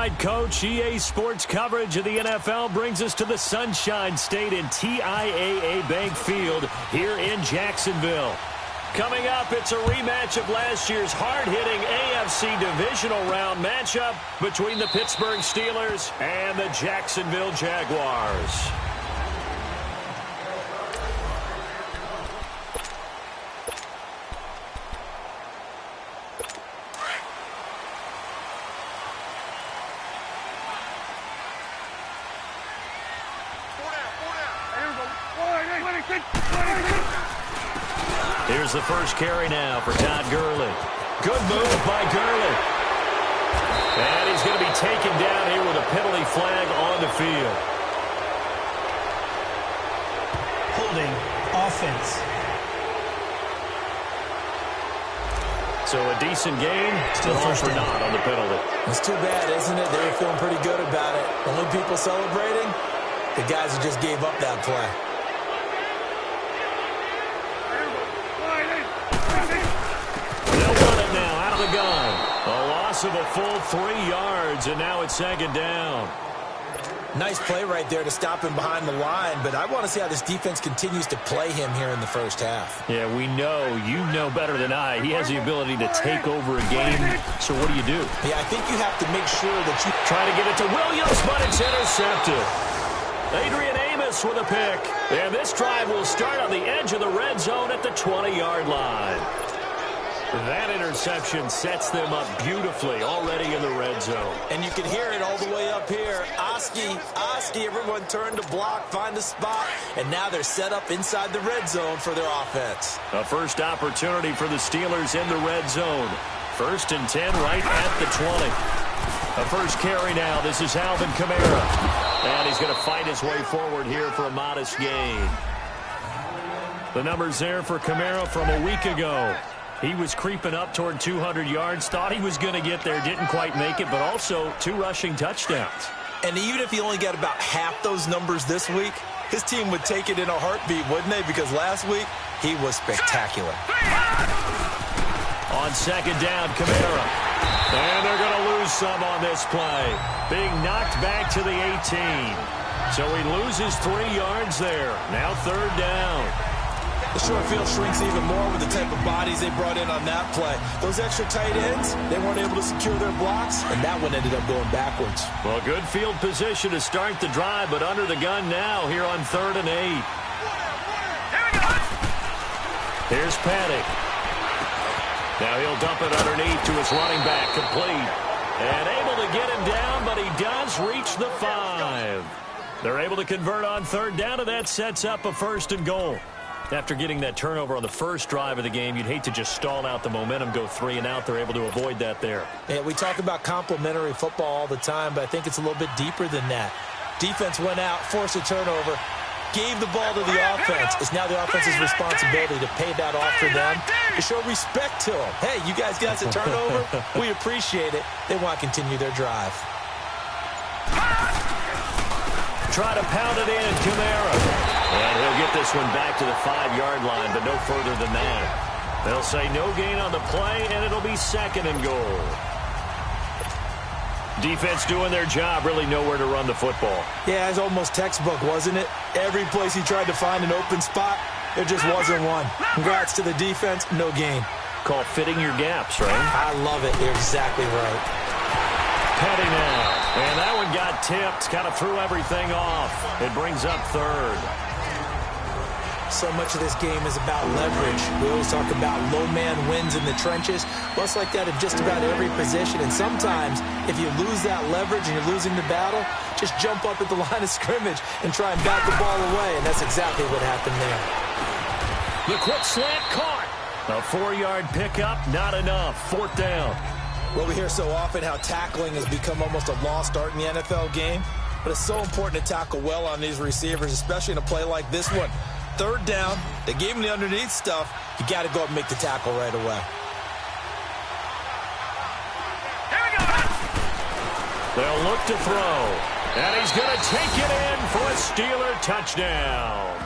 right, Coach. EA Sports coverage of the NFL brings us to the Sunshine State in TIAA Bank Field here in Jacksonville. Coming up, it's a rematch of last year's hard-hitting AFC divisional round matchup between the Pittsburgh Steelers and the Jacksonville Jaguars. Here's the first carry now for Todd Gurley. Good move by Gurley. And he's going to be taken down here with a penalty flag on the field. Holding offense. So a decent game, still first or not on the penalty. It's too bad, isn't it? They were feeling pretty good about it. Only people celebrating, the guys who just gave up that play. Gun. A loss of a full 3 yards, and now it's second down. Nice play right there to stop him behind the line, but I want to see how this defense continues to play him here in the first half. Yeah, we know. You know better than I. He has the ability to take over a game, so what do you do? Yeah, I think you have to make sure that you try to get it to Williams, but it's intercepted. Adrian Amos with a pick, and this drive will start on the edge of the red zone at the 20-yard line. That interception sets them up beautifully already in the red zone. And you can hear it all the way up here. Oski, everyone turned to block, find a spot, and now they're set up inside the red zone for their offense. A first opportunity for the Steelers in the red zone. 1st and 10 right at the 20. A first carry now. This is Alvin Kamara. And he's going to fight his way forward here for a modest gain. The numbers there for Kamara from a week ago. He was creeping up toward 200 yards, thought he was going to get there, didn't quite make it, but also 2 rushing touchdowns. And even if he only got about half those numbers this week, his team would take it in a heartbeat, wouldn't they? Because last week, he was spectacular. On second down, Kamara. And they're going to lose some on this play. Being knocked back to the 18. So he loses 3 yards there. Now 3rd down. The short field shrinks even more with the type of bodies they brought in on that play. Those extra tight ends, they weren't able to secure their blocks, and that one ended up going backwards. Well, good field position to start the drive, but under the gun now here on 3rd and 8. Here's Paddock. Now he'll dump it underneath to his running back, complete. And able to get him down, but he does reach the 5. They're able to convert on 3rd down, and that sets up a 1st and goal. After getting that turnover on the first drive of the game, you'd hate to just stall out the momentum, go 3 and out. They're able to avoid that there. Yeah, we talk about complementary football all the time, but I think it's a little bit deeper than that. Defense went out, forced a turnover, gave the ball to the offense. It's now the offense's responsibility to pay that off for them, to show respect to them. Hey, you guys got a turnover? We appreciate it. They want to continue their drive. Try to pound it in, Kamara. And he'll get this one back to the 5-yard line, but no further than that. They'll say no gain on the play, and it'll be 2nd and goal. Defense doing their job, really nowhere to run the football. Yeah, it's almost textbook, wasn't it? Every place he tried to find an open spot, there just wasn't one. Congrats to the defense, no gain. Called fitting your gaps, right? I love it. You're exactly right. Petty now. And that one got tipped, kind of threw everything off. It brings up 3rd. So much of this game is about leverage. We always talk about low man wins in the trenches. Well, it's like that in just about every position. And sometimes, if you lose that leverage and you're losing the battle, just jump up at the line of scrimmage and try and bat the ball away. And that's exactly what happened there. The quick slant caught. A 4-yard pickup, not enough. 4th down. Well, we hear so often how tackling has become almost a lost art in the NFL game. But it's so important to tackle well on these receivers, especially in a play like this one. 3rd down, they gave him the underneath stuff. You got to go up and make the tackle right away. They'll look to throw. And he's going to take it in for a Steeler touchdown.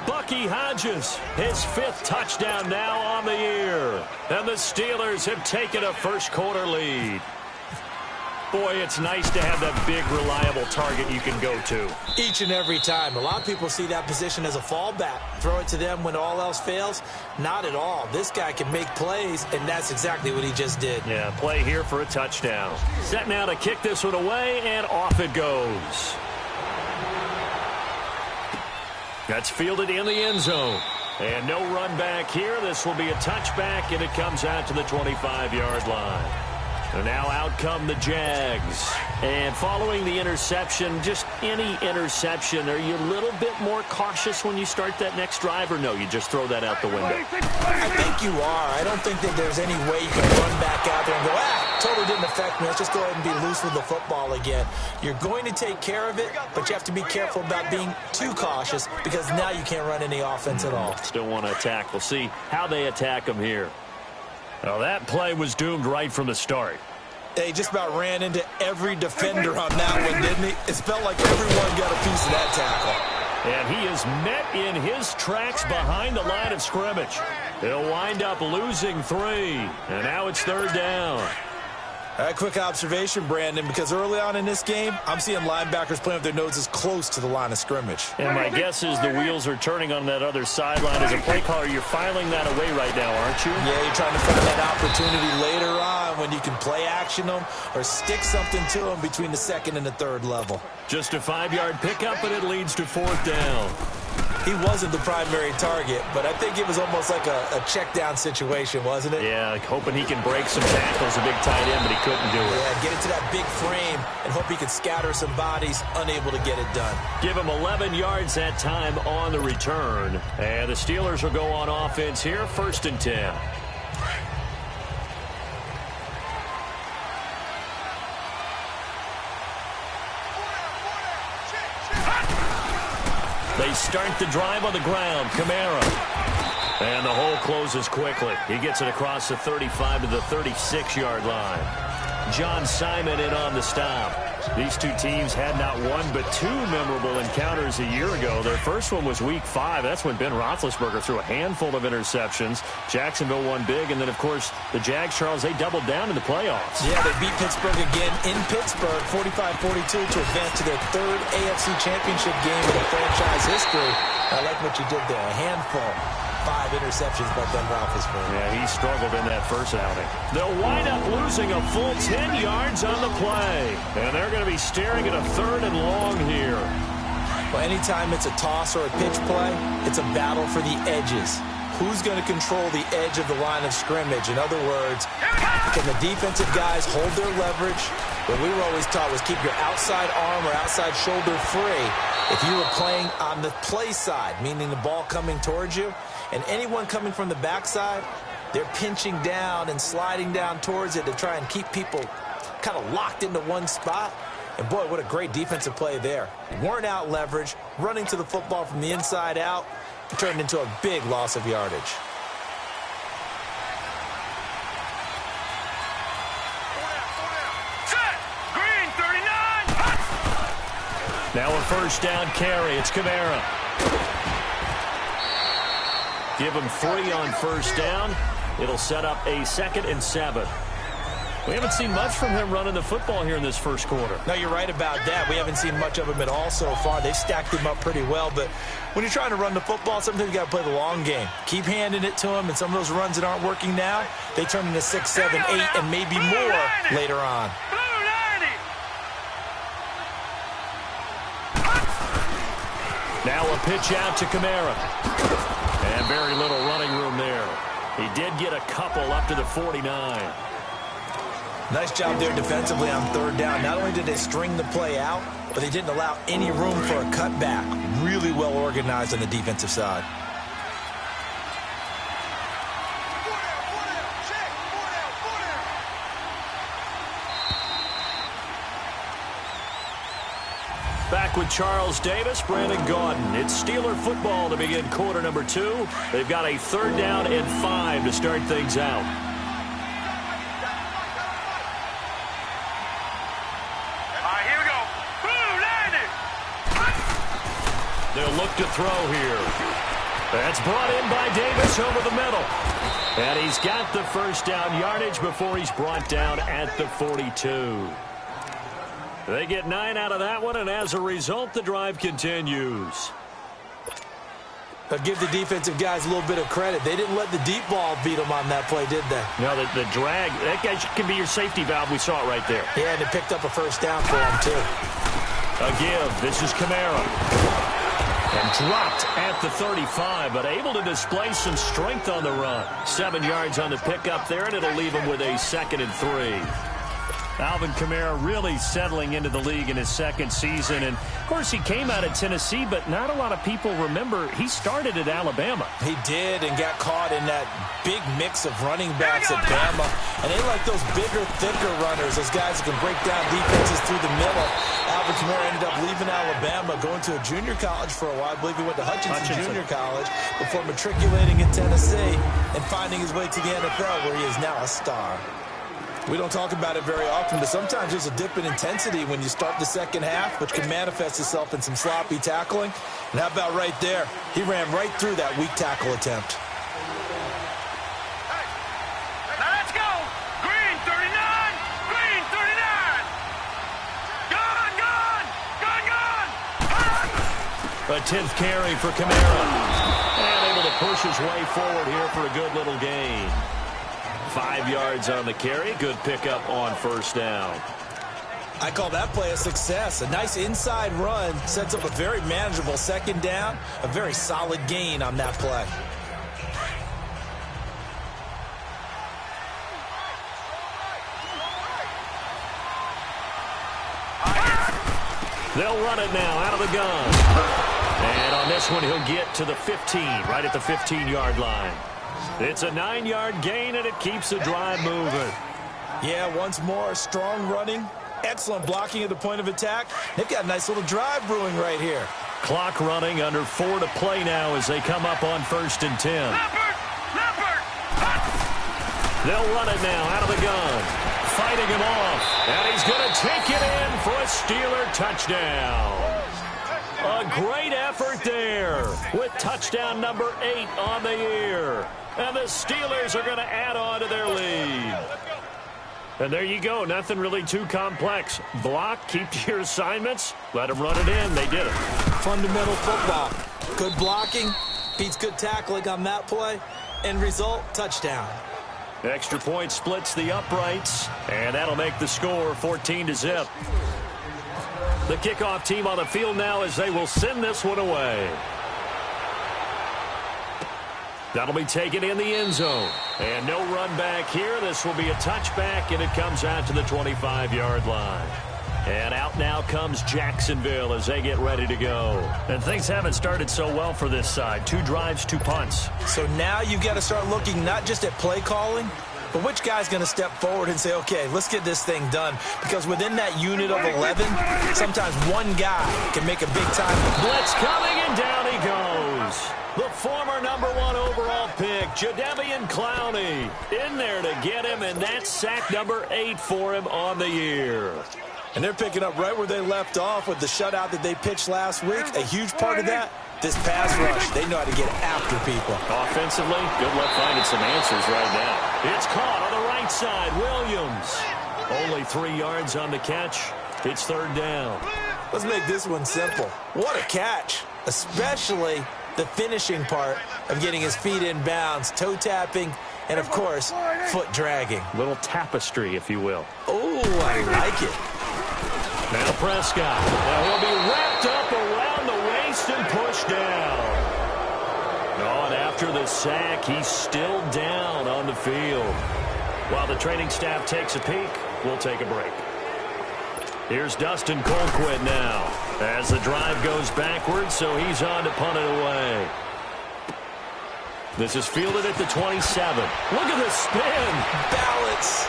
Bucky Hodges, his 5th touchdown now on the year. And the Steelers have taken a first-quarter lead. Boy, it's nice to have that big, reliable target you can go to. Each and every time. A lot of people see that position as a fallback. Throw it to them when all else fails. Not at all. This guy can make plays, and that's exactly what he just did. Yeah, play here for a touchdown. Set now to kick this one away, and off it goes. That's fielded in the end zone. And no run back here. This will be a touchback, and it comes out to the 25-yard line. And now out come the Jags. And following the interception, just any interception, are you a little bit more cautious when you start that next drive, or no, you just throw that out the window? I think you are. I don't think that there's any way you can run back out there and go, totally didn't affect me. Let's just go ahead and be loose with the football again. You're going to take care of it, but you have to be careful about being too cautious because now you can't run any offense at all. Still want to attack. We'll see how they attack them here. Well, that play was doomed right from the start. They just about ran into every defender on that one, didn't he? It felt like everyone got a piece of that tackle. And he is met in his tracks behind the line of scrimmage. He'll wind up losing 3. And now it's 3rd down. A quick observation, Brandon, because early on in this game, I'm seeing linebackers playing with their noses close to the line of scrimmage. And my guess is the wheels are turning on that other sideline. As a play caller, you're filing that away right now, aren't you? Yeah, you're trying to find that opportunity later on when you can play action them or stick something to them between the 2nd and the 3rd level. Just a 5-yard pickup, and it leads to 4th down. He wasn't the primary target, but I think it was almost like a check down situation, wasn't it? Yeah, like hoping he can break some tackles, a big tight end, but he couldn't do it. Yeah, get into that big frame and hope he can scatter some bodies, unable to get it done. Give him 11 yards that time on the return. And the Steelers will go on offense here, 1st and 10. They start the drive on the ground. Kamara. And the hole closes quickly. He gets it across the 35 to the 36-yard line. John Simon in on the stop. These two teams had not one but 2 memorable encounters a year ago. Their first one was Week 5. That's when Ben Roethlisberger threw a handful of interceptions. Jacksonville won big. And then, of course, the Jags, Charles, they doubled down in the playoffs. Yeah, they beat Pittsburgh again in Pittsburgh, 45-42, to advance to their 3rd AFC championship game in the franchise history. I like what you did there. A handful. 5 interceptions by Ben Roethlisberger. Yeah, he struggled in that first outing. They'll wind up losing a full 10 yards on the play. And they're going to be staring at a 3rd and long here. Well, anytime it's a toss or a pitch play, it's a battle for the edges. Who's going to control the edge of the line of scrimmage? In other words, can the defensive guys hold their leverage? What we were always taught was keep your outside arm or outside shoulder free if you were playing on the play side, meaning the ball coming towards you. And anyone coming from the backside, they're pinching down and sliding down towards it to try and keep people kind of locked into one spot. And, boy, what a great defensive play there. Weren't out leverage, running to the football from the inside out, turned into a big loss of yardage. Green 39. Now a 1st down carry. It's Kamara. Give him 3 on 1st down. It'll set up a 2nd and 7. We haven't seen much from him running the football here in this first quarter. No, you're right about that. We haven't seen much of him at all so far. They've stacked him up pretty well, but when you're trying to run the football, sometimes you got to play the long game. Keep handing it to him, and some of those runs that aren't working now, they turn into 6, 7, 8, and maybe more later on. Now a pitch out to Kamara. And very little running room there. He did get a couple up to the 49. Nice job there defensively on 3rd down. Not only did they string the play out, but they didn't allow any room for a cutback. Really well organized on the defensive side. Back with Charles Davis, Brandon Gaudin. It's Steeler football to begin quarter number 2. They've got a 3rd down and 5 to start things out. Here we go. They'll look to throw here. That's brought in by Davis over the middle. And he's got the 1st down yardage before he's brought down at the 42. They get 9 out of that one, and as a result, the drive continues. I'll give the defensive guys a little bit of credit. They didn't let the deep ball beat them on that play, did they? No, the drag, that guy can be your safety valve. We saw it right there. Yeah, and it picked up a first down for them, too. A give. This is Kamara. And dropped at the 35, but able to display some strength on the run. 7 yards on the pickup there, and it'll leave him with a 2nd and 3. Alvin Kamara really settling into the league in his 2nd season. And, of course, he came out of Tennessee, but not a lot of people remember he started at Alabama. He did and got caught in that big mix of running backs at Bama. And they like those bigger, thicker runners, those guys who can break down defenses through the middle. Alvin Kamara ended up leaving Alabama, going to a junior college for a while. I believe he went to Hutchinson Junior College before matriculating in Tennessee and finding his way to the NFL, where he is now a star. We don't talk about it very often, but sometimes there's a dip in intensity when you start the second half, which can manifest itself in some sloppy tackling. And how about right there? He ran right through that weak tackle attempt. Now let's go. Green 39. Green 39. Gone. A 10th carry for Kamara. And able to push his way forward here for a good little gain. 5 yards on the carry. Good pickup on first down. I call that play a success. A nice inside run sets up a very manageable second down. A very solid gain on that play. They'll run it now out of the gun. And on this one, he'll get to the 15, right at the 15-yard line. It's a 9-yard gain, and it keeps the drive moving. Yeah, once more, strong running, excellent blocking at the point of attack. They've got a nice little drive brewing right here. Clock running, under 4 to play now as they come up on 1st and 10. Leopard. They'll run it now out of the gun. Fighting him off, and he's going to take it in for a Steeler touchdown. A great effort there with touchdown number 8 on the year. And the Steelers are going to add on to their lead. And there you go. Nothing really too complex. Block, keep to your assignments, let them run it in. They did it. Fundamental football. Good blocking, beats good tackling on that play. End result, touchdown. Extra point splits the uprights, and that'll make the score 14-0. The kickoff team on the field now as they will send this one away. That'll be taken in the end zone. And no run back here. This will be a touchback, and it comes out to the 25-yard line. And out now comes Jacksonville as they get ready to go. And things haven't started so well for this side. 2 drives, 2 punts. So now you've got to start looking not just at play calling, but which guy's going to step forward and say, okay, let's get this thing done. Because within that unit of 11, sometimes one guy can make a big-time blitz coming, and down he goes. The former number 1 overall pick, Jadeveon Clowney, in there to get him, and that's sack number 8 for him on the year. And they're picking up right where they left off with the shutout that they pitched last week. A huge part of that, this pass rush. They know how to get after people. Offensively, good luck finding some answers right now. It's caught on the right side. Williams. Only 3 yards on the catch. It's 3rd down. Let's make this one simple. What a catch, especially the finishing part of getting his feet in bounds, toe tapping, and, of course, foot dragging. Little tapestry, if you will. Oh, I like it. Now Prescott. Now he'll be wrapped up around the waist and pushed down. Oh, and after the sack, he's still down on the field. While the training staff takes a peek, we'll take a break. Here's Dustin Colquitt now as the drive goes backwards, so he's on to punt it away. This is fielded at the 27. Look at the spin. Balance.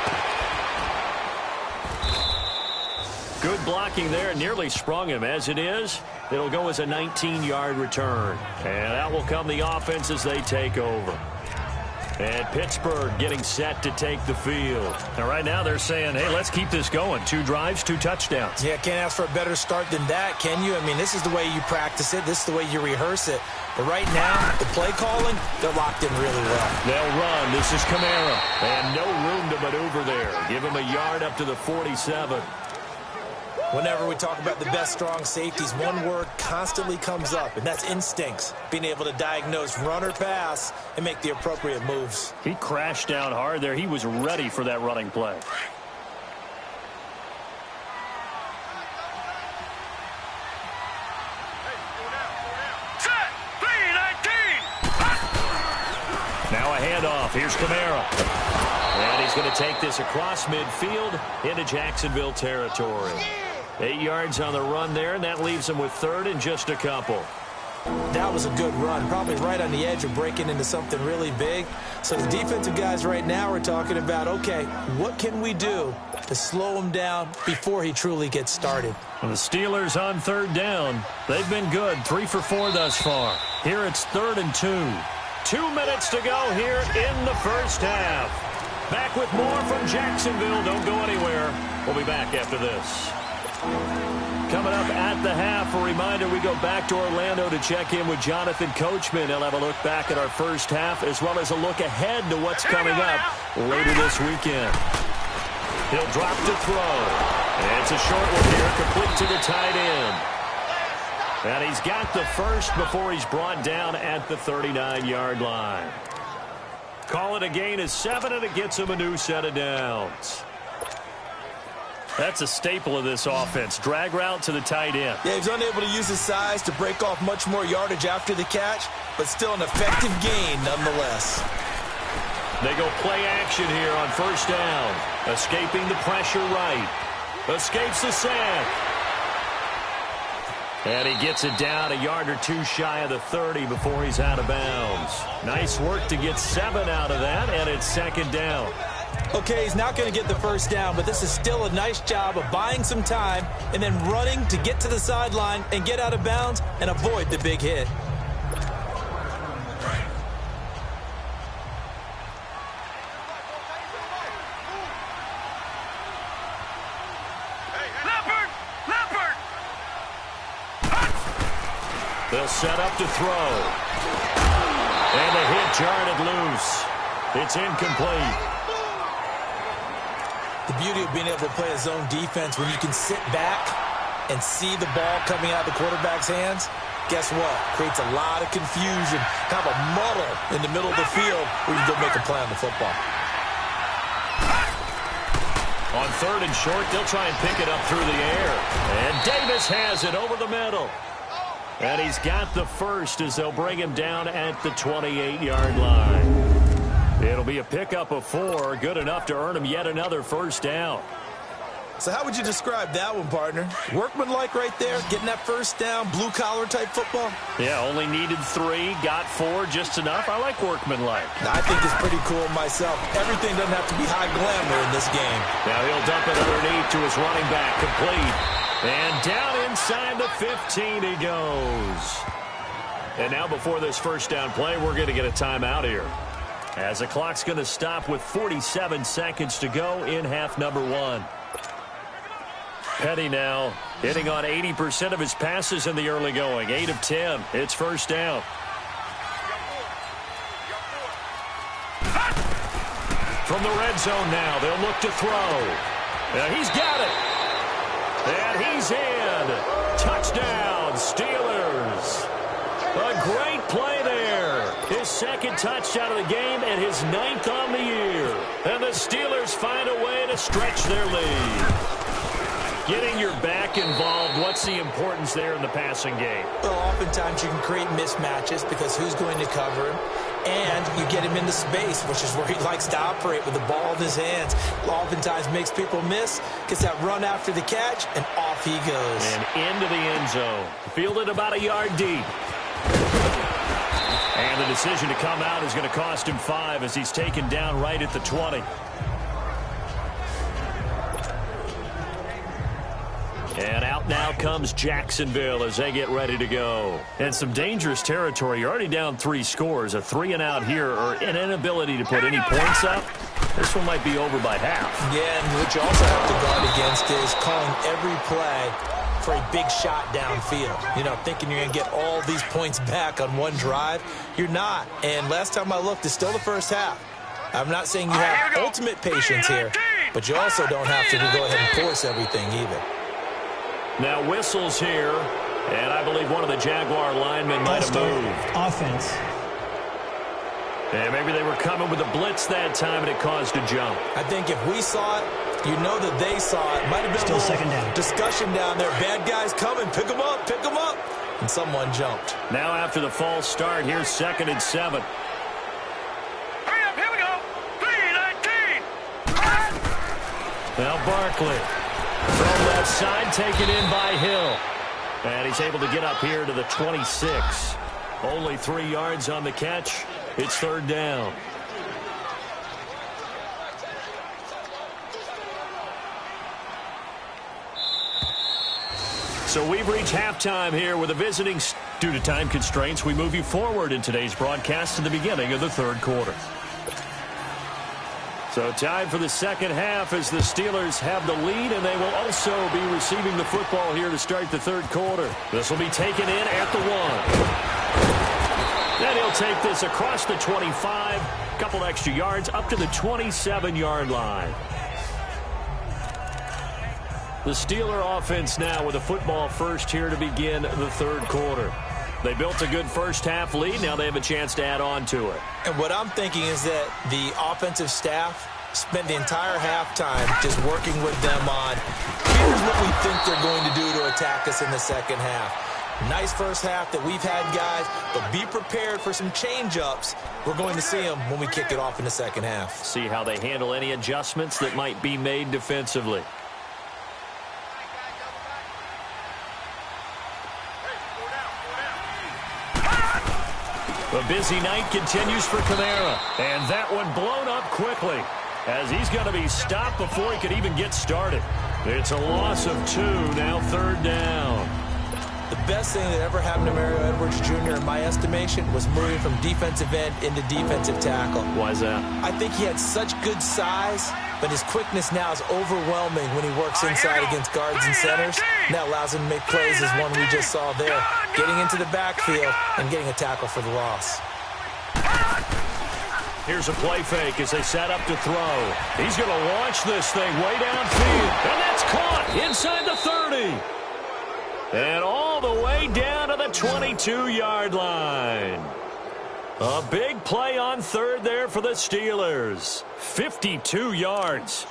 Good blocking there. Nearly sprung him. As it is, it'll go as a 19-yard return. And that will come the offense as they take over. And Pittsburgh getting set to take the field. Now, right now, they're saying, hey, let's keep this going. 2 drives, 2 touchdowns. Yeah, can't ask for a better start than that, can you? I mean, this is the way you practice it. This is the way you rehearse it. But right now, the play calling, they're locked in really well. They'll run. This is Kamara. And no room to maneuver there. Give him a yard up to the 47. Whenever we talk about the best strong safeties, one word constantly comes up, and that's instincts. Being able to diagnose run or pass and make the appropriate moves. He crashed down hard there. He was ready for that running play. Set. 3-19. Now a handoff. Here's Kamara. And he's going to take this across midfield into Jacksonville territory. 8 yards on the run there, and that leaves him with third and just a couple. That was a good run, probably right on the edge of breaking into something really big. So the defensive guys right now are talking about, okay, what can we do to slow him down before he truly gets started? Well, the Steelers on third down. They've been good, 3 for 4 thus far. Here it's 3rd and 2. 2 minutes to go here in the first half. Back with more from Jacksonville. Don't go anywhere. We'll be back after this. Coming up at the half, a reminder, we go back to Orlando to check in with Jonathan Coachman. He'll have a look back at our first half as well as a look ahead to what's coming up later this weekend. He'll drop to throw. It's a short one here, complete to the tight end. And he's got the first before he's brought down at the 39-yard line. Call it a gain of 7, and it gets him a new set of downs. That's a staple of this offense. Drag route to the tight end. Yeah, he's unable to use his size to break off much more yardage after the catch, but still an effective gain nonetheless. They go play action here on first down. Escaping the pressure right. Escapes the sack. And he gets it down a yard or two shy of the 30 before he's out of bounds. Nice work to get 7 out of that, and it's second down. Okay, he's not going to get the first down, but this is still a nice job of buying some time and then running to get to the sideline and get out of bounds and avoid the big hit. They'll set up to throw. And the hit jarred it loose. It's incomplete. The beauty of being able to play a zone defense when you can sit back and see the ball coming out of the quarterback's hands, guess what? Creates a lot of confusion, kind of a muddle in the middle of the field where you go make a play on the football. On 3rd and short, they'll try and pick it up through the air. And Davis has it over the middle. And he's got the first as they'll bring him down at the 28-yard line. It'll be a pickup of 4, good enough to earn him yet another first down. So how would you describe that one, partner? Workmanlike right there, getting that first down, blue-collar type football? Yeah, only needed 3, got 4, just enough. I like workmanlike. I think it's pretty cool myself. Everything doesn't have to be high glamour in this game. Now he'll dump it underneath to his running back, complete. And down inside the 15 he goes. And now before this first down play, we're going to get a timeout here, as the clock's going to stop with 47 seconds to go in half number 1. Petty now hitting on 80% of his passes in the early going. 8 of 10. It's first down. From the red zone now, they'll look to throw. Now he's got it. And he's in. Touchdown, Steelers. A great play there. His second touchdown of the game and his 9th on the year. And the Steelers find a way to stretch their lead. Getting your back involved, what's the importance there in the passing game? Well, oftentimes you can create mismatches because who's going to cover him? And you get him into space, which is where he likes to operate with the ball in his hands. Oftentimes makes people miss, gets that run after the catch, and off he goes. And into the end zone. Fielded about a yard deep. And the decision to come out is going to cost him 5 as he's taken down right at the 20. And out now comes Jacksonville as they get ready to go. And some dangerous territory. You're already down 3 scores. A 3-and-out here or an inability to put any points up. This one might be over by half. Yeah, and what you also have to guard against is calling every play for a big shot downfield. You know, thinking you're going to get all these points back on one drive. You're not. And last time I looked, it's still the first half. I'm not saying you have ultimate patience here, but you also don't have to go ahead and force everything either. Now whistles here, and I believe one of the Jaguar linemen might have moved. Offense. And maybe they were coming with a blitz that time, and it caused a jump. I think if we saw it, you know that they saw it. Might have been Still a second down. discussion down there. Bad guys coming. Pick them up. Pick them up. And someone jumped. Now after the false start, here's 2nd and 7. Hurry up, here we go. 3-19. Now Barkley. From left side, taken in by Hill. And he's able to get up here to the 26. Only 3 yards on the catch. It's 3rd down. So we've reached halftime here with the visiting. Due to time constraints, we move you forward in today's broadcast to the beginning of the 3rd quarter. So time for the 2nd half as the Steelers have the lead, and they will also be receiving the football here to start the 3rd quarter. This will be taken in at the 1. Then he'll take this across the 25, a couple extra yards up to the 27-yard line. The Steeler offense now with a football first here to begin the 3rd quarter. They built a good first-half lead. Now they have a chance to add on to it. And what I'm thinking is that the offensive staff spent the entire halftime just working with them on, here's what we think they're going to do to attack us in the 2nd half. Nice first half that we've had, guys, but be prepared for some change-ups. We're going to see them when we kick it off in the 2nd half. See how they handle any adjustments that might be made defensively. The busy night continues for Kamara, and that one blown up quickly as he's going to be stopped before he could even get started. It's a loss of 2, now 3rd down. The best thing that ever happened to Mario Edwards Jr., in my estimation, was moving from defensive end into defensive tackle. Why is that? I think he had such good size, but his quickness now is overwhelming when he works inside against guards and centers. And that allows him to make plays as one we just saw there, getting into the backfield and getting a tackle for the loss. Here's a play fake as they set up to throw. He's going to launch this thing way downfield, and that's caught inside the 30. And all the way down to the 22-yard line. A big play on 3rd there for the Steelers. 52 yards.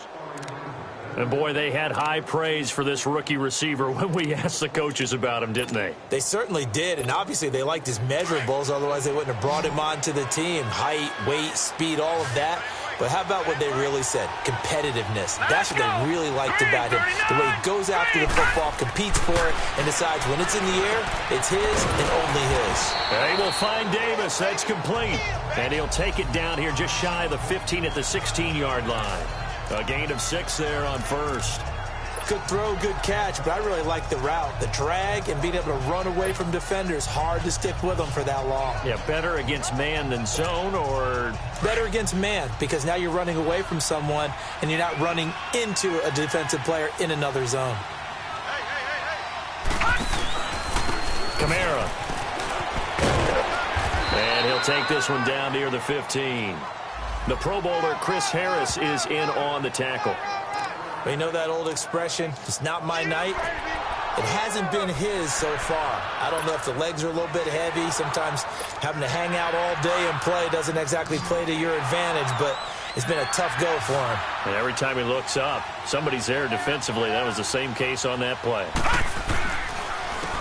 And, boy, they had high praise for this rookie receiver when we asked the coaches about him, didn't they? They certainly did, and obviously they liked his measurables. Otherwise, they wouldn't have brought him onto the team. Height, weight, speed, all of that. But how about what they really said? Competitiveness. That's what they really liked about him. The way he goes after the football, competes for it, and decides when it's in the air, it's his and only his. They will find Davis. That's complete. And he'll take it down here just shy of the 15 at the 16-yard line. A gain of 6 there on 1st. Good throw, good catch, but I really like the route. The drag and being able to run away from defenders, hard to stick with them for that long. Yeah, better against man than zone, or? Better against man, because now you're running away from someone and you're not running into a defensive player in another zone. Kamara. And he'll take this one down near the 15. The Pro Bowler Chris Harris is in on the tackle. Well, you know that old expression, it's not my night? It hasn't been his so far. I don't know if the legs are a little bit heavy. Sometimes having to hang out all day and play doesn't exactly play to your advantage, but it's been a tough go for him. And every time he looks up, somebody's there defensively. That was the same case on that play.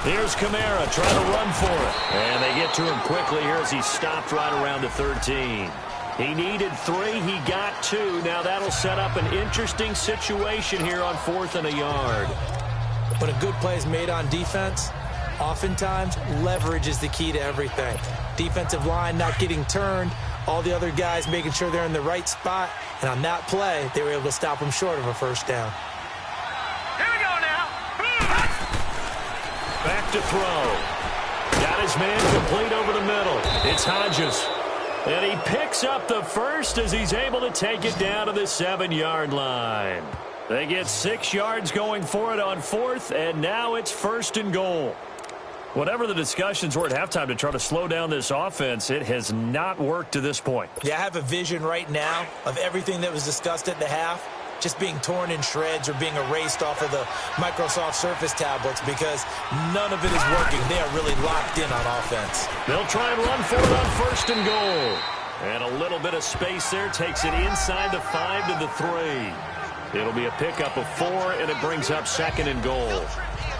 Here's Kamara trying to run for it. And they get to him quickly here as he stopped right around the 13. He needed 3. He got 2. Now that'll set up an interesting situation here on 4th and a yard. When a good play is made on defense, oftentimes leverage is the key to everything. Defensive line not getting turned, all the other guys making sure they're in the right spot, and on that play, they were able to stop them short of a 1st down. Here we go now. Back to throw. Got his man complete over the middle. It's Hodges. And he picks up the 1st as he's able to take it down to the 7-yard line. They get 6 yards going for it on 4th, and now it's 1st and goal. Whatever the discussions were at halftime to try to slow down this offense, it has not worked to this point. Yeah, I have a vision right now of everything that was discussed at the half. just being torn in shreds or being erased off of the Microsoft Surface tablets because none of it is working. They are really locked in on offense. They'll try and run for it on 1st and goal. And a little bit of space there takes it inside the 5 to the 3. It'll be a pickup of 4, and it brings up 2nd and goal.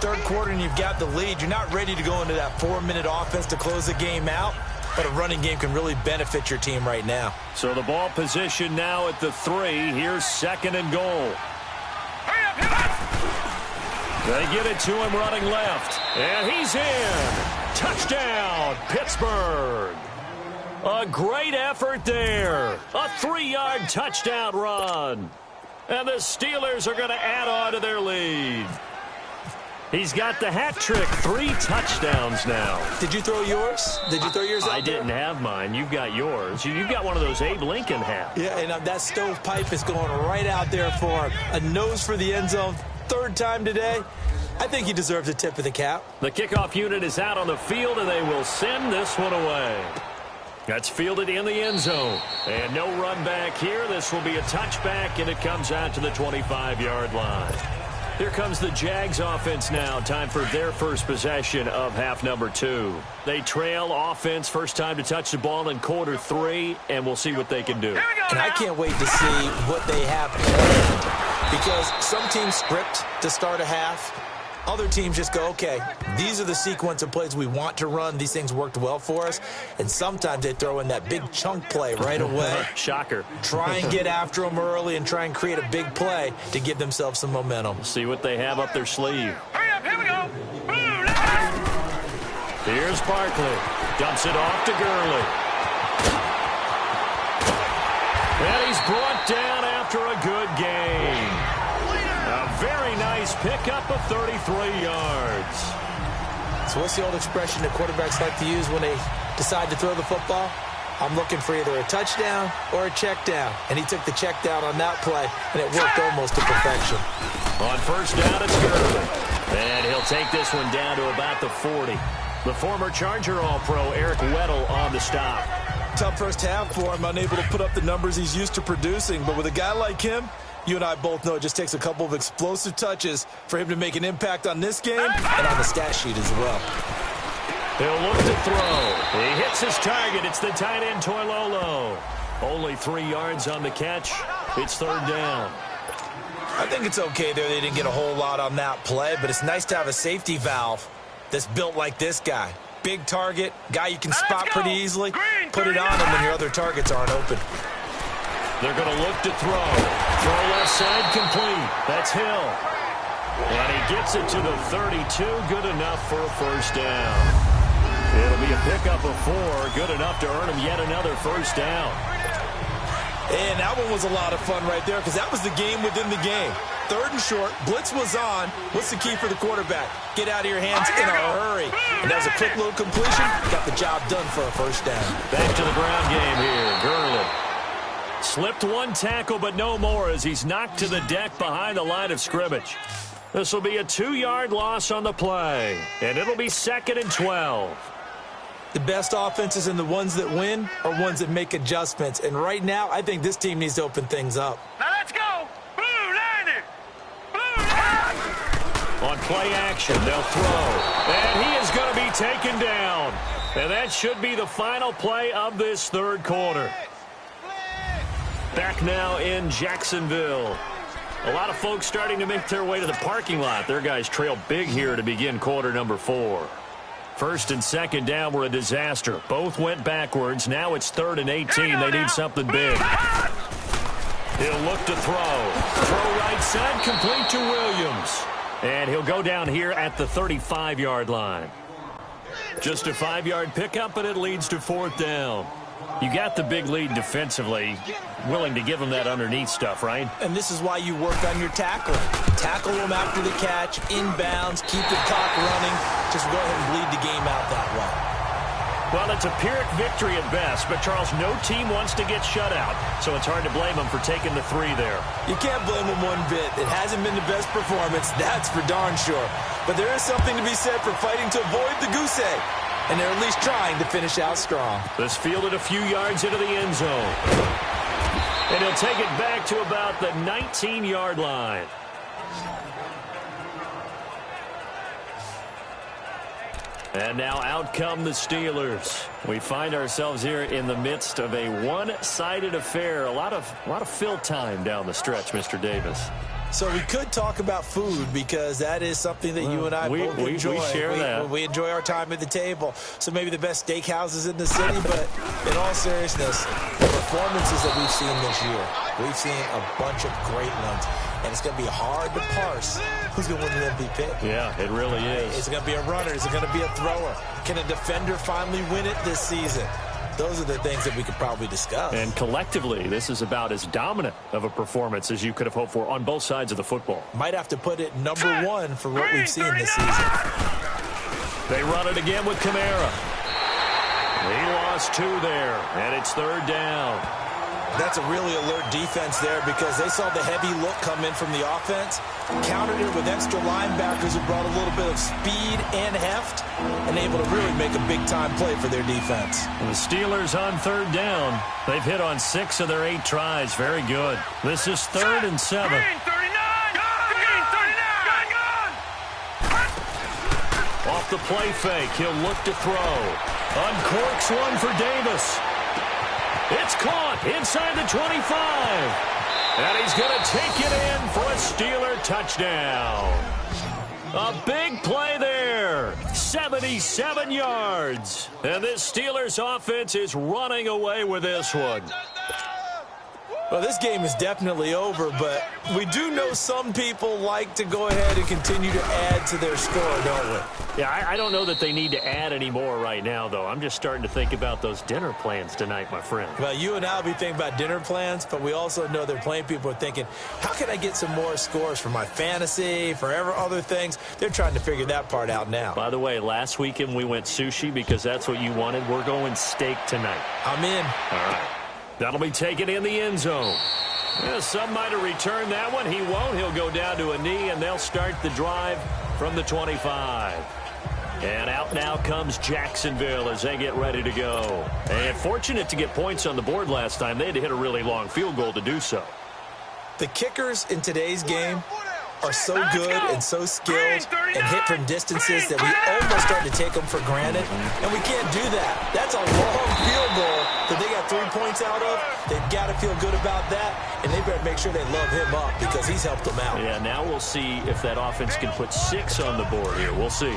Third quarter and you've got the lead. You're not ready to go into that 4-minute offense to close the game out, but a running game can really benefit your team right now. So the ball position now at the 3. Here's 2nd and goal. They get it to him running left, and he's in. Touchdown, Pittsburgh. A great effort there. A 3-yard touchdown run. And the Steelers are going to add on to their lead. He's got the hat trick, 3 touchdowns now. Did you throw yours? Did you throw yours out I didn't have mine. You've got yours. You've got one of those Abe Lincoln hats. Yeah, and that stovepipe is going right out there for him. A nose for the end zone, 3rd time today. I think he deserves a tip of the cap. The kickoff unit is out on the field, and they will send this one away. That's fielded in the end zone. And no run back here. This will be a touchback, and it comes out to the 25-yard line. Here comes the Jags offense now. Time for their first possession of half number 2. They trail offense, first time to touch the ball in quarter 3, and we'll see what they can do. And I can't wait to see what they have planned, because some teams script to start a half. Other teams just go, okay, these are the sequence of plays we want to run. These things worked well for us. And sometimes they throw in that big chunk play right away. Shocker. Try and get after them early and try and create a big play to give themselves some momentum. See what they have up their sleeve. Hurry up, here we go. Here's Barkley. Dumps it off to Gurley. And he's brought down after a good gain. A very nice pickup of 33 yards. So what's the old expression that quarterbacks like to use when they decide to throw the football? I'm looking for either a touchdown or a check down. And he took the check down on that play, and it worked almost to perfection. On 1st down, it's Gurley. And he'll take this one down to about the 40. The former Charger All-Pro Eric Weddle on the stop. Tough first half for him, unable to put up the numbers he's used to producing. But with a guy like him, you and I both know it just takes a couple of explosive touches for him to make an impact on this game and on the stat sheet as well. He'll look to throw. He hits his target. It's the tight end, Toilolo. Only 3 yards on the catch. It's 3rd down. I think it's okay there. They didn't get a whole lot on that play, but it's nice to have a safety valve that's built like this guy. Big target, guy you can spot pretty easily. Put it on him when your other targets aren't open. They're going to look to throw. Throw left side complete. That's Hill. And he gets it to the 32. Good enough for a 1st down. It'll be a pickup of 4. Good enough to earn him yet another 1st down. And that one was a lot of fun right there because that was the game within the game. 3rd and short. Blitz was on. What's the key for the quarterback? Get out of your hands in a hurry. And that was a quick little completion. Got the job done for a 1st down. Back to the ground game here. Gurley. Slipped one tackle, but no more as he's knocked to the deck behind the line of scrimmage. This will be a 2-yard loss on the play, and it'll be 2nd and 12. The best offenses and the ones that win are ones that make adjustments. And right now, I think this team needs to open things up. Now let's go. Blue line it. Blue line. On play action, they'll throw. And he is going to be taken down. And that should be the final play of this 3rd quarter. Back now in Jacksonville. A lot of folks starting to make their way to the parking lot. Their guys trail big here to begin quarter number 4. 1st and 2nd down were a disaster. Both went backwards. Now it's 3rd and 18. They need something big. He'll look to throw. Throw right side, complete to Williams. And he'll go down here at the 35-yard line. Just a 5-yard pickup, and it leads to 4th down. You got the big lead defensively, willing to give them that underneath stuff, right? And this is why you work on your tackling. Tackle them after the catch, inbounds, keep the clock running. Just go ahead and bleed the game out that way. Well, it's a Pyrrhic victory at best, but, Charles, no team wants to get shut out, so it's hard to blame them for taking the 3 there. You can't blame them one bit. It hasn't been the best performance, that's for darn sure. But there is something to be said for fighting to avoid the goose egg. And they're at least trying to finish out strong. This fielded a few yards into the end zone. And he'll take it back to about the 19-yard line. And now out come the Steelers. We find ourselves here in the midst of a one-sided affair. A lot of fill time down the stretch, Mr. Davis. So we could talk about food because that is something that you and I both enjoy. We share that. We enjoy our time at the table. So maybe the best steakhouses in the city, but in all seriousness, the performances that we've seen this year, we've seen a bunch of great ones. And it's going to be hard to parse who's going to win the MVP. Yeah, it really is. Is it going to be a runner? Is it going to be a thrower? Can a defender finally win it this season? Those are the things that we could probably discuss. And collectively, this is about as dominant of a performance as you could have hoped for on both sides of the football. Might have to put it number one for what we've seen this season. They run it again with Kamara. He lost 2 there, and it's 3rd down. That's a really alert defense there because they saw the heavy look come in from the offense, countered it with extra linebackers who brought a little bit of speed and heft, and able to really make a big-time play for their defense. And the Steelers on 3rd down. They've hit on 6 of their 8 tries. Very good. This is 3rd and 7. Green 39. Green 39. Off the play fake, he'll look to throw. Uncorks one for Davis. It's caught inside the 25. And he's going to take it in for a Steeler touchdown. A big play there. 77 yards. And this Steelers offense is running away with this one. Well, this game is definitely over, but we do know some people like to go ahead and continue to add to their score, don't we? Yeah, I don't know that they need to add any more right now, though. I'm just starting to think about those dinner plans tonight, my friend. Well, you and I will be thinking about dinner plans, but we also know they're playing people are thinking, how can I get some more scores for my fantasy, for other things? They're trying to figure that part out now. By the way, last weekend we went sushi because that's what you wanted. We're going steak tonight. I'm in. All right. That'll be taken in the end zone. Yeah, some might have returned that one. He won't. He'll go down to a knee, and they'll start the drive from the 25. And out now comes Jacksonville as they get ready to go. And fortunate to get points on the board last time. They had to hit a really long field goal to do so. The kickers in today's game are so good and so skilled and hit from distances that we almost start to take them for granted, and we can't do that. That's a long field goal that they got 3 points out of. They've got to feel good about that, and they better make sure they love him up because he's helped them out. Yeah, now we'll see if that offense can put 6 on the board here. We'll see.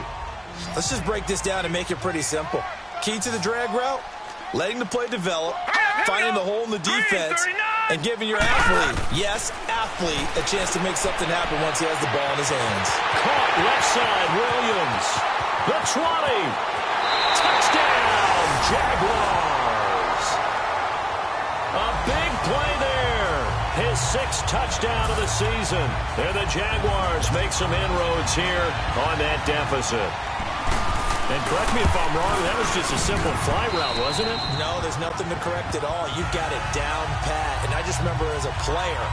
Let's just break this down and make it pretty simple. Key to the drag route, letting the play develop, finding the hole in the defense, and giving your athlete, yes, athlete, a chance to make something happen once he has the ball in his hands. Caught left side, Williams. The 20. Touchdown, Jaguars. A big play there. His 6th touchdown of the season. And the Jaguars make some inroads here on that deficit. And correct me if I'm wrong, that was just a simple fly route, wasn't it? No, there's nothing to correct at all. You got it down pat. And I just remember as a player,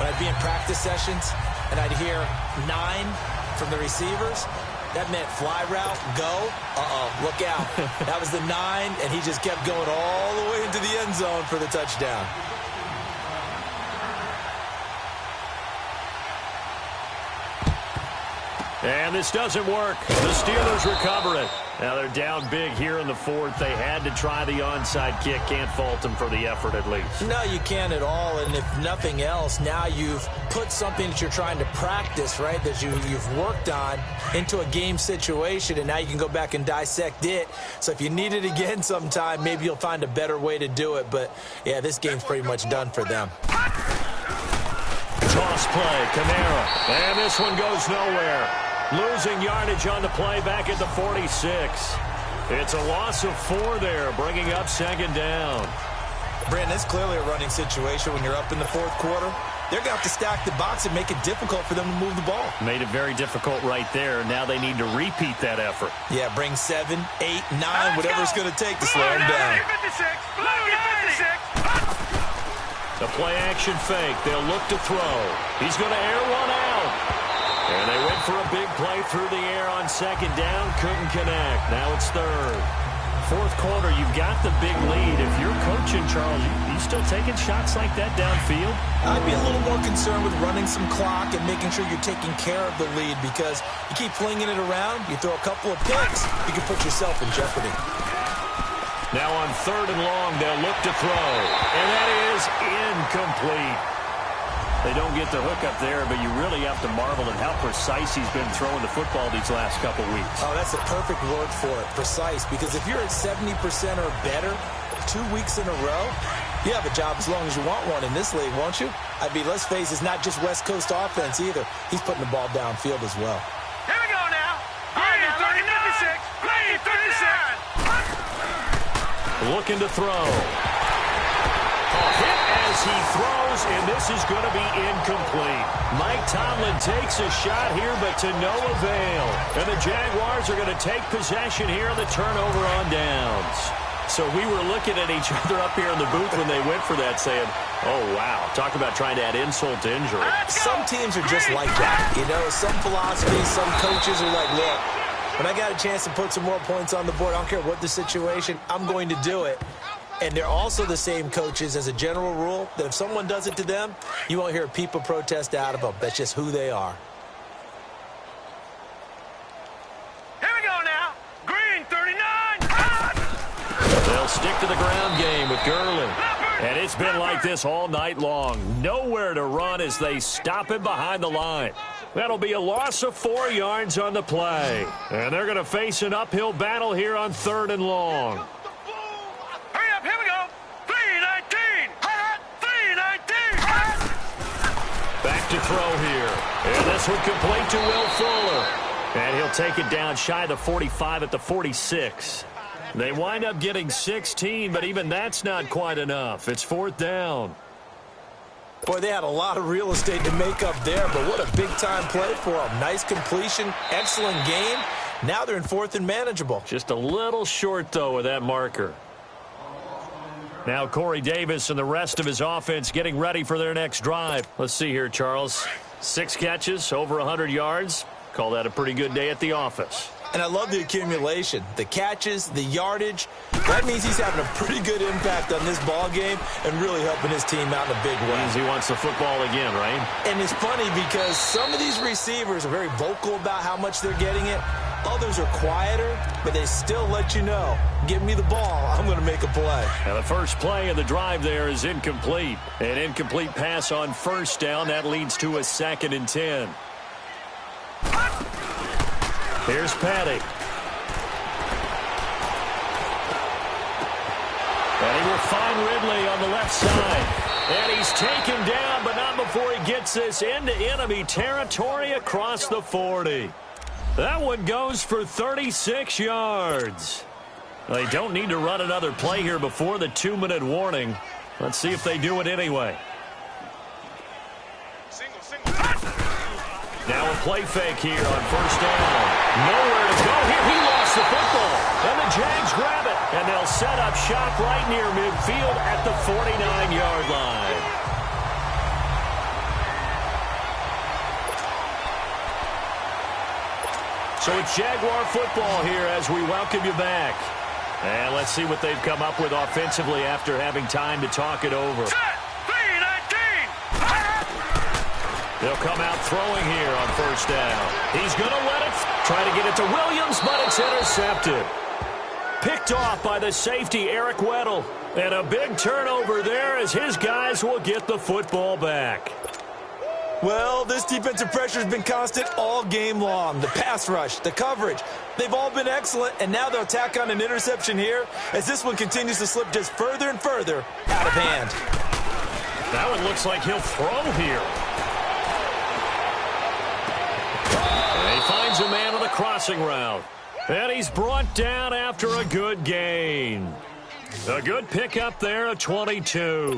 when I'd be in practice sessions and I'd hear 9 from the receivers, that meant fly route, go, look out. That was the 9, and he just kept going all the way into the end zone for the touchdown. And this doesn't work. The Steelers recover it. Now they're down big here in the 4th. They had to try the onside kick. Can't fault them for the effort at least. No, you can't at all. And if nothing else, now you've put something that you're trying to practice, right, that you've worked on into a game situation, and now you can go back and dissect it. So if you need it again sometime, maybe you'll find a better way to do it. But, yeah, this game's pretty much done for them. Toss play, Kamara. And this one goes nowhere. Losing yardage on the play back at the 46. It's a loss of 4 there, bringing up 2nd down. Brandon, it's clearly a running situation when you're up in the 4th quarter. They're going to have to stack the box and make it difficult for them to move the ball. Made it very difficult right there. Now they need to repeat that effort. Yeah, bring 7, 8, 9, whatever it's going to take to slow them down. The play-action fake. They'll look to throw. He's going to air one out. And they went for a big play through the air on 2nd down. Couldn't connect. Now it's 3rd. 4th quarter, you've got the big lead. If you're coaching, Charles, you you still taking shots like that downfield? I'd be a little more concerned with running some clock and making sure you're taking care of the lead, because you keep flinging it around, you throw a couple of picks, you can put yourself in jeopardy. Now on 3rd and long, they'll look to throw. And that is incomplete. They don't get the hook up there, but you really have to marvel at how precise he's been throwing the football these last couple weeks. Oh, that's the perfect word for it, precise, because if you're at 70% or better 2 weeks in a row, you have a job as long as you want one in this league, won't you? I mean, let's face it, it's not just West Coast offense either. He's putting the ball downfield as well. Here we go now. Green 36. Green 39. Looking to throw. A hit as he throws, and this is going to be incomplete. Mike Tomlin takes a shot here, but to no avail. And the Jaguars are going to take possession here on the turnover on downs. So we were looking at each other up here in the booth when they went for that, saying, oh, wow, talk about trying to add insult to injury. Some teams are just like that. You know, some philosophies, some coaches are like, look, when I got a chance to put some more points on the board, I don't care what the situation, I'm going to do it. And they're also the same coaches as a general rule that if someone does it to them, you won't hear a peep of protest out of them. That's just who they are. Here we go now. Green 39. They'll stick to the ground game with Gurley. And it's been like this all night long. Nowhere to run as they stop him behind the line. That'll be a loss of 4 yards on the play. And they're going to face an uphill battle here on 3rd and long. Hurry up, here we go. 319. 319. Back to throw here. And this one complete to Will Fuller. And he'll take it down shy of the 45 at the 46. They wind up getting 16, but even that's not quite enough. It's 4th down. Boy, they had a lot of real estate to make up there, but what a big-time play for them. Nice completion, excellent game. Now they're in 4th and manageable. Just a little short, though, with that marker. Now Corey Davis and the rest of his offense getting ready for their next drive. Let's see here, Charles. 6 catches, over 100 yards. Call that a pretty good day at the office. And I love the accumulation, the catches, the yardage. That means he's having a pretty good impact on this ball game and really helping his team out in a big way. Means he wants the football again, right? And it's funny because some of these receivers are very vocal about how much they're getting it. Others are quieter, but they still let you know, give me the ball, I'm going to make a play. Now the first play of the drive there is incomplete. An incomplete pass on 1st down. That leads to a 2nd and 10. Here's Patty. And he will find Ridley on the left side. And he's taken down, but not before he gets this into enemy territory across the 40. That one goes for 36 yards. They don't need to run another play here before the 2-minute warning. Let's see if they do it anyway. Now a play fake here on 1st down. Nowhere to go here. He lost the football. And the Jags grab it. And they'll set up shop right near midfield at the 49-yard line. So it's Jaguar football here as we welcome you back. And let's see what they've come up with offensively after having time to talk it over. They'll come out throwing here on 1st down. He's going to let it. Try to get it to Williams, but it's intercepted. Picked off by the safety, Eric Weddle. And a big turnover there as his guys will get the football back. Well, this defensive pressure has been constant all game long. The pass rush, the coverage, they've all been excellent, and now they'll tack on an interception here as this one continues to slip just further and further out of hand. That one looks like he'll throw here. And he finds a man on the crossing route. And he's brought down after a good gain. A good pickup there of 22.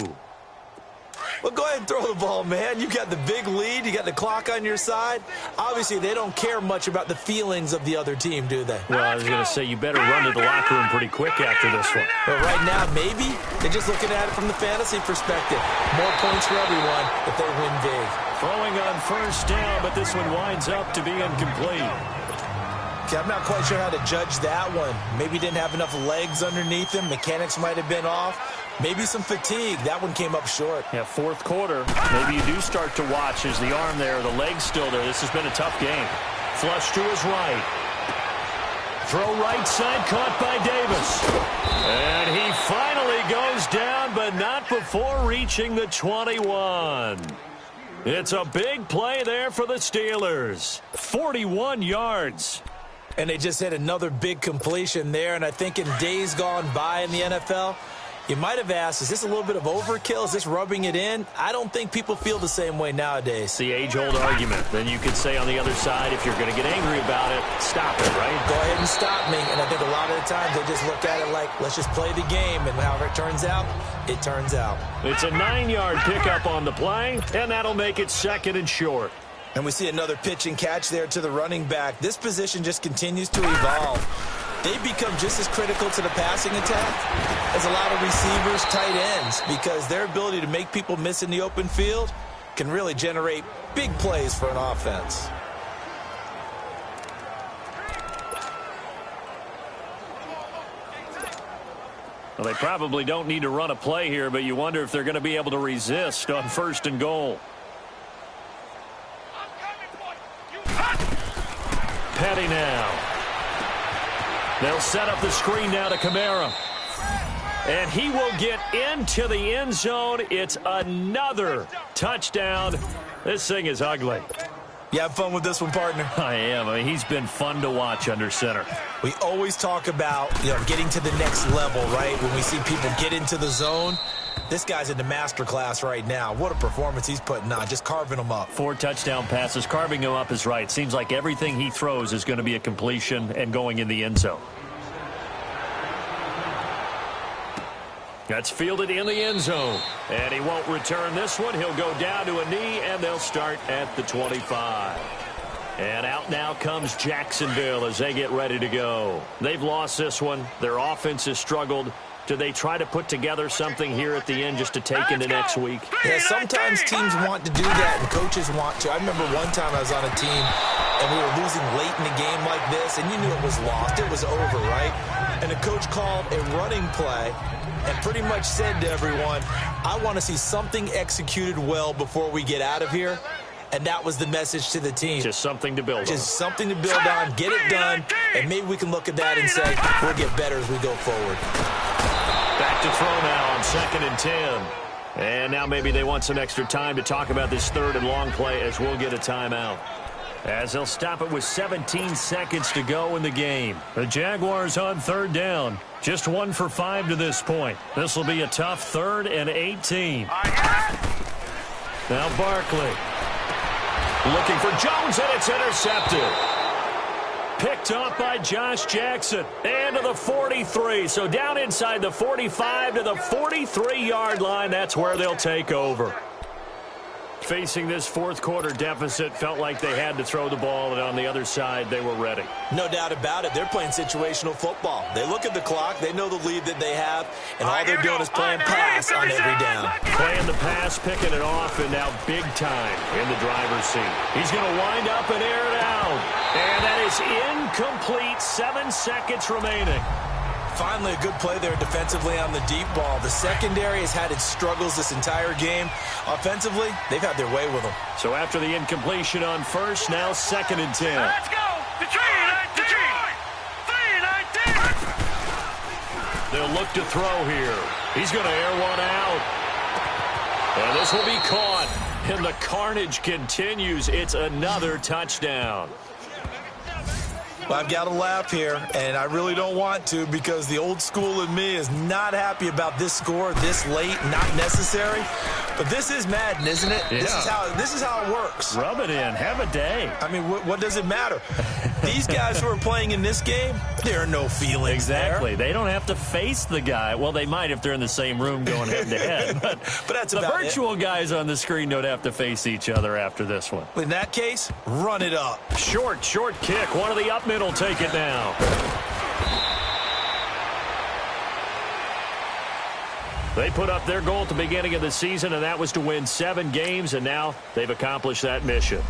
Well, go ahead and throw the ball, man. You got the big lead. You got the clock on your side. Obviously, they don't care much about the feelings of the other team, do they? Well, I was going to say, you better run to the locker room pretty quick after this one. But right now, maybe they're just looking at it from the fantasy perspective. More points for everyone if they win big. Throwing on 1st down, but this one winds up to be incomplete. Okay, I'm not quite sure how to judge that one. Maybe didn't have enough legs underneath him. Mechanics might have been off. Maybe some fatigue. That one came up short. Yeah, fourth quarter. Maybe you do start to watch as the arm there, the leg's still there. This has been a tough game. Flush to his right. Throw right side, caught by Davis. And he finally goes down, but not before reaching the 21. It's a big play there for the Steelers. 41 yards. And they just hit another big completion there. And I think in days gone by in the NFL, you might have asked, is this a little bit of overkill? Is this rubbing it in? I don't think people feel the same way nowadays. It's the age-old argument. Then you could say on the other side, if you're going to get angry about it, stop it, right? Go ahead and stop me. And I think a lot of the times they just look at it like, let's just play the game. And however it turns out, it turns out. It's a 9-yard pickup on the play, and that'll make it 2nd and short. And we see another pitch and catch there to the running back. This position just continues to evolve. They become just as critical to the passing attack as a lot of receivers, tight ends, because their ability to make people miss in the open field can really generate big plays for an offense. Well, they probably don't need to run a play here, but you wonder if they're going to be able to resist on 1st and goal. Petty now. They'll set up the screen now to Kamara. And he will get into the end zone. It's another touchdown. This thing is ugly. You have fun with this one, partner? I am. I mean, he's been fun to watch under center. We always talk about, getting to the next level, right? When we see people get into the zone. This guy's in the master class right now. What a performance he's putting on, just carving them up. 4 touchdown passes. Carving him up is right. Seems like everything he throws is going to be a completion and going in the end zone. That's fielded in the end zone. And he won't return this one. He'll go down to a knee, and they'll start at the 25. And out now comes Jacksonville as they get ready to go. They've lost this one. Their offense has struggled. Do they try to put together something here at the end just to take into next week? Yeah, sometimes teams want to do that and coaches want to. I remember one time I was on a team and we were losing late in the game like this, and you knew it was lost. It was over, right? And the coach called a running play and pretty much said to everyone, I want to see something executed well before we get out of here. And that was the message to the team. Just something to build on. Just something to build on, get it done, and maybe we can look at that and say, we'll get better as we go forward. Back to throw now on 2nd and 10. And now maybe they want some extra time to talk about this 3rd and long play as we'll get a timeout. As they'll stop it with 17 seconds to go in the game. The Jaguars on 3rd down. Just 1 for 5 to this point. This will be a tough 3rd and 18. Now Barkley. Looking for Jones, and it's intercepted. Picked up by Josh Jackson. And to the 43. So down inside the 45 to the 43-yard line. That's where they'll take over. Facing this 4th quarter deficit, felt like they had to throw the ball, and on the other side, they were ready. No doubt about it. They're playing situational football. They look at the clock. They know the lead that they have, and all they're doing is playing pass on every down. Playing the pass, picking it off, and now big time in the driver's seat. He's going to wind up and air it out. And that is incomplete. 7 seconds remaining. Finally, a good play there defensively on the deep ball. The secondary has had its struggles this entire game. Offensively, they've had their way with them. So after the incompletion on 1st, now 2nd and 10. Let's go. Detroit. They'll look to throw here. He's going to air one out. And this will be caught. And the carnage continues. It's another touchdown. Well, I've got to laugh here, and I really don't want to because the old school in me is not happy about this score this late, not necessary. But this is Madden, isn't it? Yeah. This is how it works. Rub it in. Have a day. I mean, what does it matter? These guys who are playing in this game, there are no feelings Exactly. there. They don't have to face the guy. Well, they might if they're in the same room going head-to-head. But that's the about virtual guys on the screen don't have to face each other after this one. In that case, run it up. Short kick. One of the up mid will take it now. They put up their goal at the beginning of the season, and that was to win 7 games, and now they've accomplished that mission.